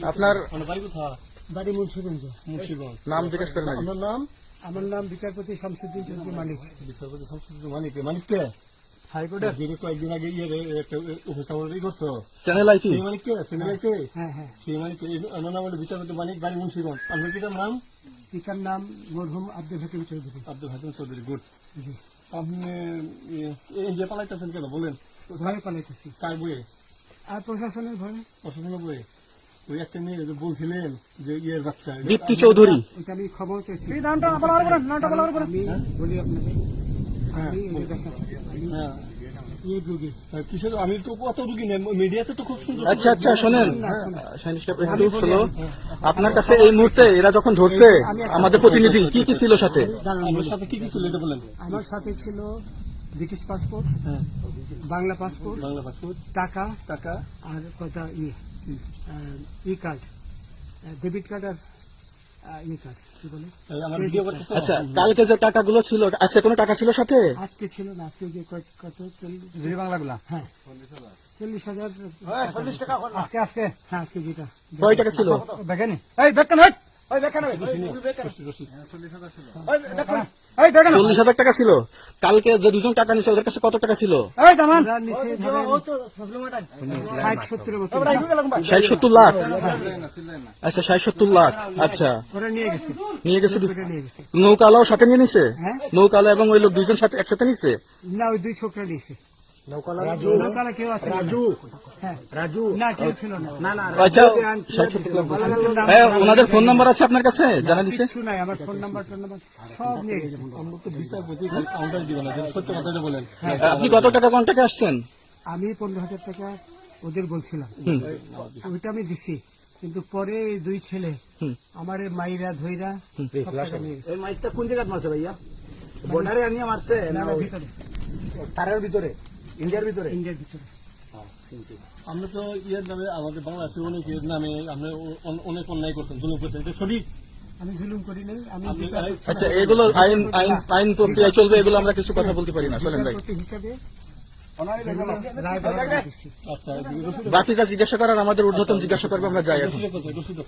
আপনার বাড়ি মুন্সিগঞ্জ। নাম জিজ্ঞেস করেন আগে। আমার নাম বিচারপতি শামসুদ্দিন চৌধুরী মানিক। বিচারপতি শামসুদ্দিন মানিক। মানিককে হাইকোর্টের যিনি কয়েকদিন আগে একটা উপস্থাপন করছো চ্যানেল আইটি সেই মানিককে চ্যানেলকে হ্যাঁ হ্যাঁ, সেই মানিক ওনার নাম হলো বিচারপতি মানিক, বাড়ি মুন্সিগঞ্জ। আপনার পিতার নাম? পিতার নাম মরহুম আব্দুল হাকিম চৌধুরী। আব্দুল হাকিম চৌধুরী। গুড। জি। আপনি ইন্ডিয়া পালাইতেছেন কেন বলেন? ভয়ে পালাইতেছি। কার বইয়ে? আর প্রশাসনের ভয়ে। প্রশাসনের বইয়ে? ওই একটা মেয়ে যে বলছিলেন যে ইয়ের বাচ্চা দীপ্তি চৌধুরী। এটা আমি ক্ষমাও চাইছি। হ্যাঁ? আমি বলি আপনাকে, আমি এই যে দেখাচ্ছি, আমি এই রোগী। কিসের? আমি তো কত রুগী নেই, মিডিয়াতে তো খুব সুন্দর। আচ্ছা আচ্ছা শোনেন, একটু শোনো। আপনার কাছে এই মুহূর্তে এরা যখন ধরছে আমাদের প্রতিনিধি, কি কি ছিল সাথে? আমার সাথে কি কি ছিল এটা বলেন। আমার সাথে ছিল British passport, Bangla passport, Bangla passport, টাকা টাকা, আর কথা ই কার্ড, ডেবিট কার্ড আর ই কার্ড, কি বলে আমার ভিডিও করতেছে। আচ্ছা, কালকে যে টাকাগুলো ছিল, আজকে কোনো টাকা ছিল সাথে? আজকে ছিল না, আজকে যে কত 40 বাংলাগুলা। হ্যাঁ 40,000 টাকা আজকে আজকে হ্যাঁ আজকে যেটা কয় টাকা ছিল? দেখেনি? এই বেকান হয় 40,000 টাকা ছিল। কালকে যে দুজন টাকা নিছে ওদের কাছে কত টাকা ছিল? এই দামান নিচে 60-70 মতো 60-70 লাখ। আচ্ছা 60-70 লাখ। আচ্ছা ওরা নিয়ে গেছে, নিয়ে গেছে। নিয়ে গেছে। নৌকালাও সাথে নিয়ে নিছে? হ্যাঁ। নৌকালা এবং ওই লোক দুইজন সাথে একসাথে নিছে? না, ওই দুই ছোকরা নিয়েছে। নৌকালা কেউ আছে? হ্যাঁ রাজু না, কেউ ছিল না। আচ্ছা, ওনাদের ফোন নাম্বার আছে আপনার কাছে? জানা দিছে? কিছু নাই, আমার ফোন নাম্বার সব নিয়ে গেছে। আমরা তো বিচারপতি কাউন্টার দিব না, সত্য কথাটা বলেন। আপনি কত টাকা কন্টাক্টে আসছেন? আমি 15,000 টাকা ওদের বলছিলাম, ওইটা আমি দিছি, কিন্তু পরে এই দুই ছেলে আমার মাইরা ধইরা সব টাকা নিয়ে গেছে। এই মাইকটা কোন জায়গায় মারছে ভাইয়া? বর্ডারে আনিয়ে মারছে না ভিতরে, তারের ভিতরে, ইন্ডিয়ার ভিতরে? ইন্ডিয়ার ভিতরে। আমরা তো ইয়ের নামে, আমাদের বাংলাদেশের অনেক ইয়ের নামে আমরা অনেক অন্যায় করছেন, জুলুম করছেন, এটা সঠিক? আমি জুলুম করি নাই, আমি আচ্ছা, এগুলো আইন আইন আইন প্রক্রিয়া চলবে, এগুলো আমরা কিছু কথা বলতে পারি না। চলেন ভাই, বিচারপতি হিসাবে রায় দেওয়া দিচ্ছি। আচ্ছা, বাকি যা জিজ্ঞাসা করার আমাদের ঊর্ধ্বতন জিজ্ঞাসা করবে, আমরা যাই এখন। রসিদ